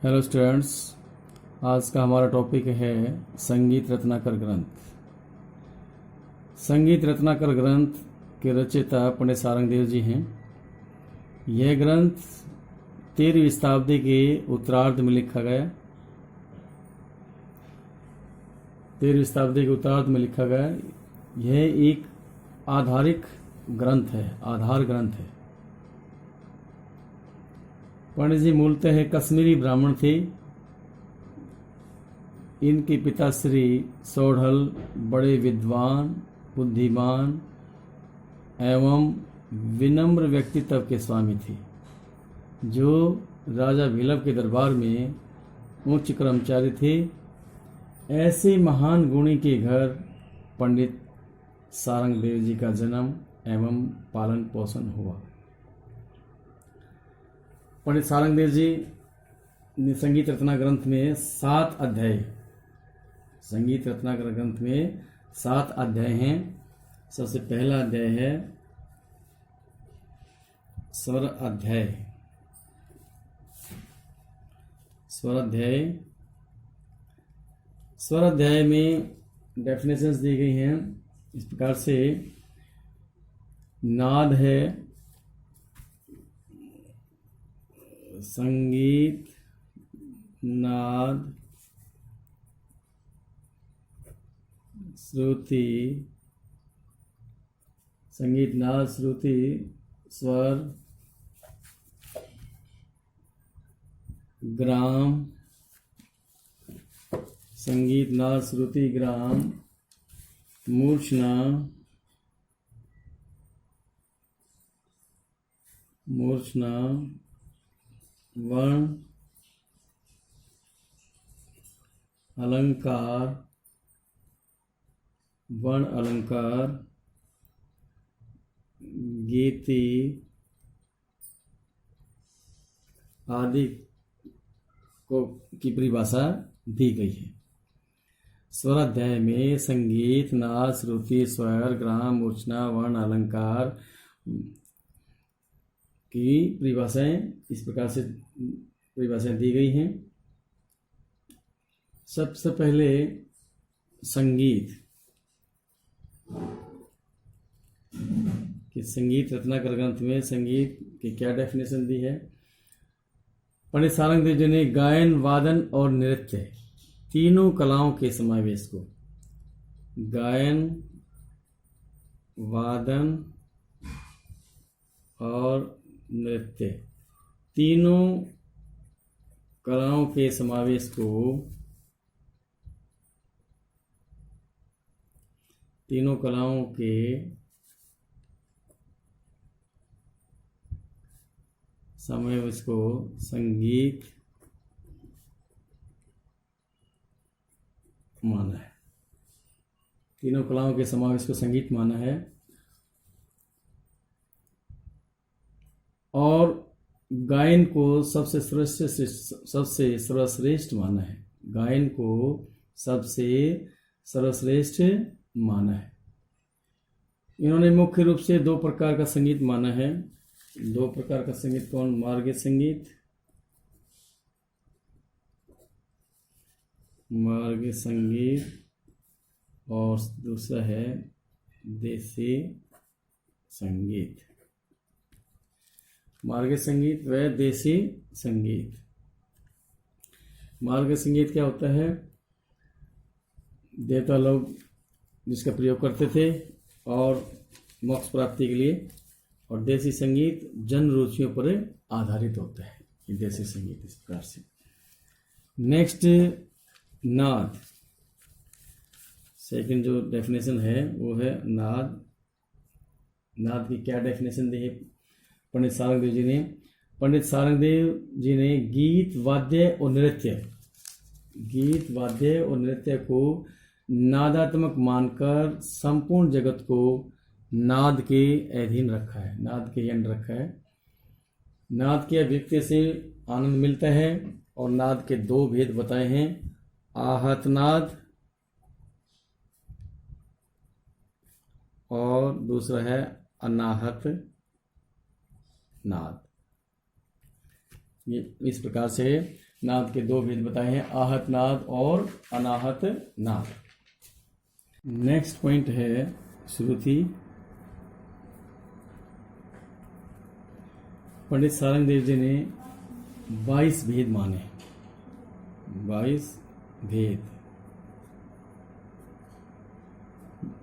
Hello students, आज का हमारा टॉपिक है संगीत रत्नाकर ग्रंथ। संगीत रत्नाकर ग्रंथ के रचयिता पंडित सारंगदेव जी हैं। यह ग्रंथ 13वीं शताब्दी के उत्तरार्ध में लिखा गया। 13वीं शताब्दी के उत्तरार्ध में लिखा गया। यह एक आधारिक ग्रंथ है, आधार ग्रंथ है। पंडित जी मूलतः कश्मीरी ब्राह्मण थे। इनके पिताश्री सौढ़ल बड़े विद्वान, बुद्धिमान एवं विनम्र व्यक्तित्व के स्वामी थे, जो राजा भिलव के दरबार में उच्च कर्मचारी थे। ऐसे महान गुणी के घर पंडित सारंगदेव जी का जन्म एवं पालन पोषण हुआ। पंडित सारंगदेव जी ने संगीत रत्ना ग्रंथ में 7 अध्याय, संगीत रत्नाकर ग्रंथ में 7 अध्याय हैं। सबसे पहला अध्याय है स्वर अध्याय। स्वर अध्याय में डेफिनेशंस दी गई हैं इस प्रकार से। नाद है संगीत, नाद, श्रुति, संगीत, नाद, श्रुति, स्वर, ग्राम, संगीत, नाद, श्रुति, ग्राम, मूर्छना, वर्ण, अलंकार, वर्ण अलंकार, गीति आदि की परिभाषा दी गई है। स्वर अध्याय में संगीत, नाद, श्रुति, स्वर, ग्राम, मूर्छना, वर्ण, अलंकार की परिभाषाएं इस प्रकार से परिभाषाएं दी गई हैं। सबसे पहले संगीत कि संगीत रत्नाकर ग्रंथ में संगीत की क्या डेफिनेशन दी है। पंडित सारंगदेव जी ने गायन, वादन और नृत्य तीनों कलाओं के समावेश को, गायन, वादन और नृत्य तीनों कलाओं के समावेश को, तीनों कलाओं के समावेश को संगीत माना है। तीनों कलाओं के समावेश को संगीत माना है और गायन को सबसे सर्वश्रेष्ठ माना है। गायन को सबसे सर्वश्रेष्ठ माना है। इन्होंने मुख्य रूप से 2 प्रकार का संगीत माना है। 2 प्रकार का संगीत कौन? मार्गीय संगीत और दूसरा है देसी संगीत। मार्गीय संगीत व देसी संगीत। मार्गीय संगीत क्या होता है? देवता लोग जिसका प्रयोग करते थे और मोक्ष प्राप्ति के लिए। और देसी संगीत जन रुचियों पर आधारित होता है। ये देसी संगीत इस प्रकार से। नेक्स्ट, नाद। सेकंड जो डेफिनेशन है वो है नाद। नाद की क्या डेफिनेशन दी है पंडित सारंगदेव जी ने? पंडित सारंगदेव जी ने गीत, वाद्य और नृत्य को नादात्मक मानकर संपूर्ण जगत को नाद के अधीन रखा है, नाद के अंडर रखा है। नाद की अभिव्यक्ति से आनंद मिलता है और नाद के 2 भेद बताए हैं, आहत नाद और दूसरा है अनाहत नाद। ये इस प्रकार से नाद के दो भेद बताए हैं, आहत नाद और अनाहत नाद। नेक्स्ट पॉइंट है श्रुति। पंडित सारंगदेव जी ने 22 भेद माने, 22 भेद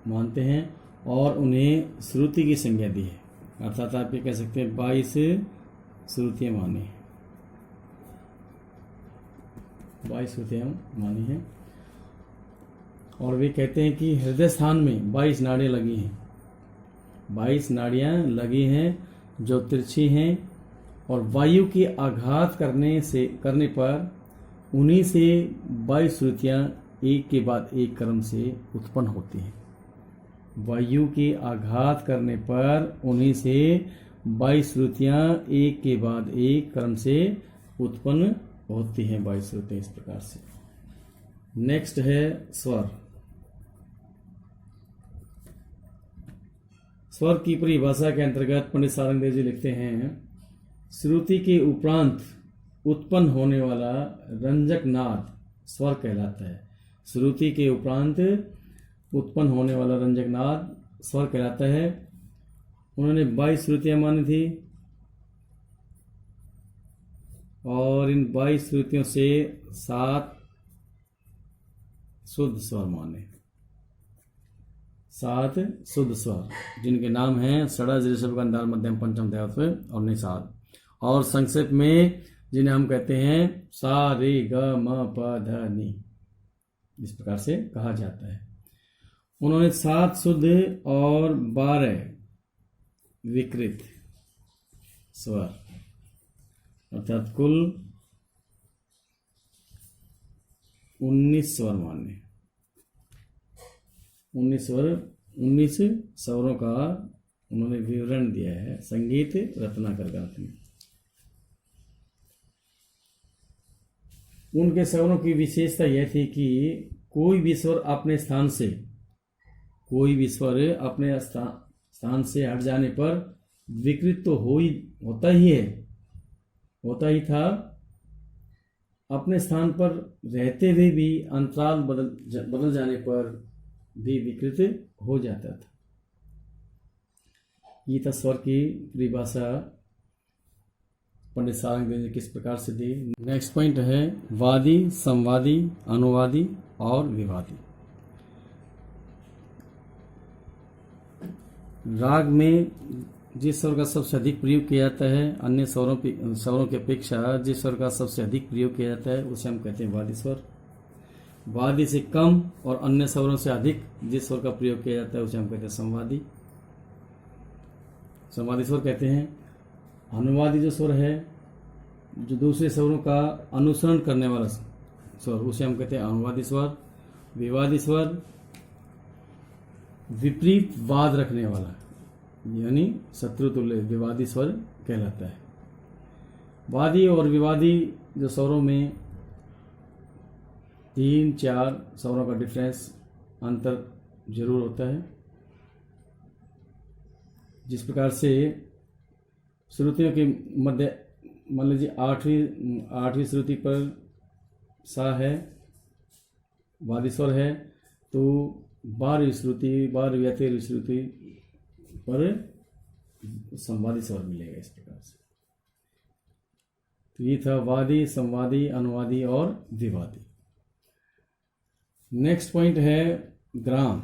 मानते हैं और उन्हें श्रुति की संज्ञा दी है। अर्थात आप ये कह सकते हैं 22 श्रुतियाँ मानी, 22 श्रुतियाँ मानी हैं। और वे कहते हैं कि हृदय स्थान में 22 नाड़ियाँ लगी हैं, 22 नाड़ियाँ लगी हैं जो तिरछी हैं और वायु के आघात करने पर उन्हीं से 22 श्रुतियाँ एक के बाद एक क्रम से उत्पन्न होती हैं। वायु के आघात करने पर उन्हीं से 22 श्रुतियाँ एक के बाद एक क्रम से उत्पन्न होती हैं, 22 श्रुतियाँ इस प्रकार से। नेक्स्ट है स्वर। स्वर की परिभाषा के अंतर्गत पंडित सारंगदेव जी लिखते हैं, श्रुति के उपरांत उत्पन्न होने वाला रंजक नाद स्वर कहलाता है। श्रुति के उपरांत उत्पन्न होने वाला रंजक नाद स्वर कहलाता है। उन्होंने 22 श्रुतियाँ मानी थी और इन 22 श्रुतियों से 7 शुद्ध स्वर माने, 7 शुद्ध स्वर जिनके नाम हैं षडज, ऋषभ, गांधार, मध्यम, पंचम, दैवत और निषाद। और संक्षेप में जिन्हें हम कहते हैं सा रे ग म प ध नि, इस प्रकार से कहा जाता है। उन्होंने 7 शुद्ध और 12 विकृत स्वर अर्थात कुल 19 स्वर माने, 19 स्वरों का उन्होंने विवरण दिया है संगीत रत्नाकर ग्रंथ में। उनके स्वरों की विशेषता यह थी कि कोई भी स्वर अपने स्थान से हट जाने पर विकृत तो होता ही था, अपने स्थान पर रहते हुए भी अंतराल बदल जाने पर भी विकृत हो जाता था। ये था स्वर की परिभाषा पंडित सारंगदेव जी किस प्रकार से दी। नेक्स्ट पॉइंट है वादी, संवादी, अनुवादी और विवादी। राग में जिस स्वर का सबसे अधिक प्रयोग किया जाता है, अन्य स्वरों की अपेक्षा जिस स्वर का सबसे अधिक प्रयोग किया जाता है उसे हम कहते हैं वादी स्वर। वादी से कम और अन्य स्वरों से अधिक जिस स्वर का प्रयोग किया जाता है उसे हम कहते हैं संवादी। संवादी स्वर कहते हैं। अनुवादी जो स्वर है, जो दूसरे स्वरों का अनुसरण करने वाला स्वर, उसे हम कहते हैं अनुवादी स्वर। विवादी स्वर विपरीत वाद रखने वाला यानी शत्रु तुल्य विवादी स्वर कहलाता है। वादी और विवादी जो स्वरों में 3-4 स्वरों का डिफरेंस अंतर जरूर होता है। जिस प्रकार से श्रुतियों के मध्य मान लीजिए 8वीं श्रुति पर सा है, वादी स्वर है, तो 12वीं श्रुति 13वीं श्रुति पर संवादी स्वर मिलेगा इस प्रकार से। तो ये था वादी, संवादी, अनुवादी और विवादी। नेक्स्ट पॉइंट है ग्राम।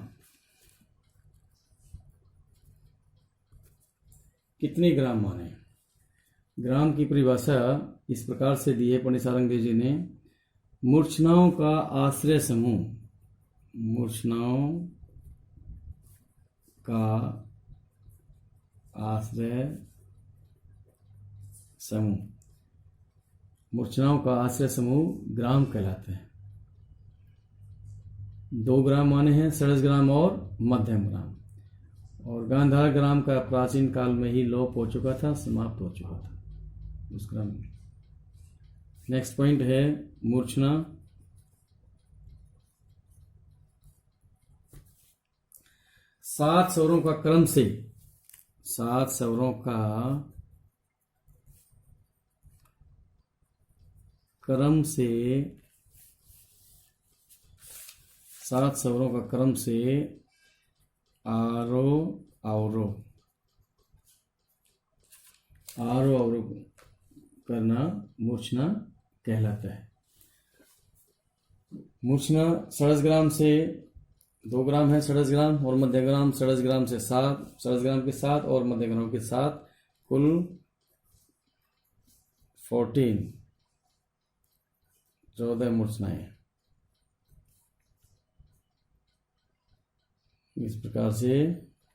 कितने ग्राम माने? ग्राम की परिभाषा इस प्रकार से दी है पंडित सारंगदेव जी ने, मूर्छनाओं का आश्रय समूह, मूर्छनाओं का आश्रय समूह, मूर्छनाओं का आश्रय समूह ग्राम कहलाते हैं। 2 ग्राम माने हैं, षडज ग्राम और मध्यम ग्राम। और गांधार ग्राम का प्राचीन काल में ही लोप हो चुका था, समाप्त हो चुका था उस ग्राम में। नेक्स्ट पॉइंट है मूर्छना। सात स्वरों का क्रम से, 7 स्वरों का क्रम से 7 स्वरों का क्रम से आरोह अवरोह करना मूर्छना कहलाता है। मूर्छना षड्ज से 2 ग्राम है, षड्ज ग्राम और मध्यग्राम षड्ज ग्राम से 7, षड्ज ग्राम के 7 और मध्यग्राम के 7, कुल 14 मूर्छनाएं। इस प्रकार से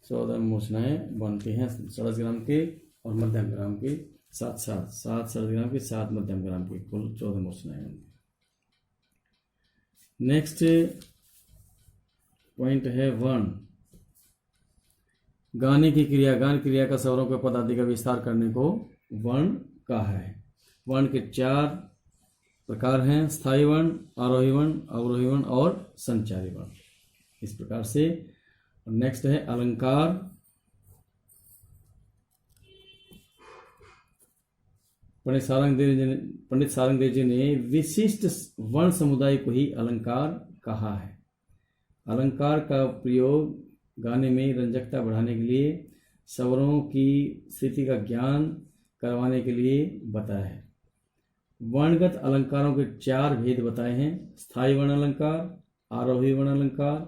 14 मूर्छनाएं बनती हैं षड्ज ग्राम के और मध्यम ग्राम के 7 षड्ज ग्राम के 7 मध्यम ग्राम की, कुल 14 मूर्छनाएं बनती हैं। नेक्स्ट पॉइंट है वर्ण। गाने की क्रिया, गान क्रिया का स्वरों के पद आदि का विस्तार करने को वर्ण कहा है। वर्ण के 4 प्रकार हैं, स्थायी वर्ण, आरोही वर्ण, अवरोही वर्ण और संचारी वर्ण। इस प्रकार से नेक्स्ट है अलंकार। पंडित सारंगदेव जी ने विशिष्ट वर्ण समुदाय को ही अलंकार कहा है। अलंकार का प्रयोग गाने में रंजकता बढ़ाने के लिए, स्वरों की स्थिति का ज्ञान करवाने के लिए बताया है। वर्णगत अलंकारों के 4 भेद बताए हैं, स्थायी वर्ण अलंकार, आरोही वर्ण अलंकार,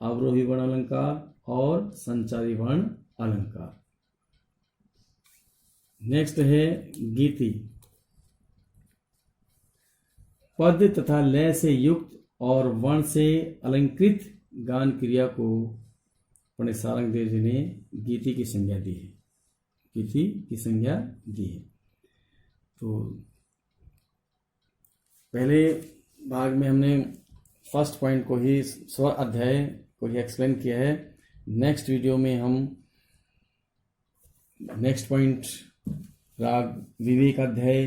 अवरोही वर्ण अलंकार और संचारी वर्ण अलंकार। नेक्स्ट है गीति। पद तथा लय से युक्त और वर्ण से अलंकृत गान क्रिया को पंडित सारंगदेव जी ने गीति की संज्ञा दी है। गीति की संज्ञा दी है। तो पहले भाग में हमने फर्स्ट पॉइंट को ही, स्वर अध्याय को ही एक्सप्लेन किया है। नेक्स्ट वीडियो में हम नेक्स्ट पॉइंट राग विवेक अध्याय,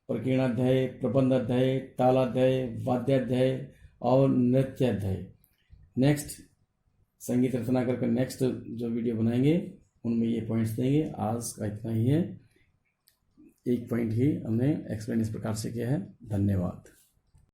प्रकीर्णाध्याय, प्रबंध अध्याय, तालाध्याय, वाद्याध्याय और नृत्याध्याय, नेक्स्ट संगीत रचना करके नेक्स्ट जो वीडियो बनाएंगे उनमें ये पॉइंट्स देंगे। आज का इतना ही है, एक पॉइंट ही हमने एक्सप्लेन इस प्रकार से किया है। धन्यवाद।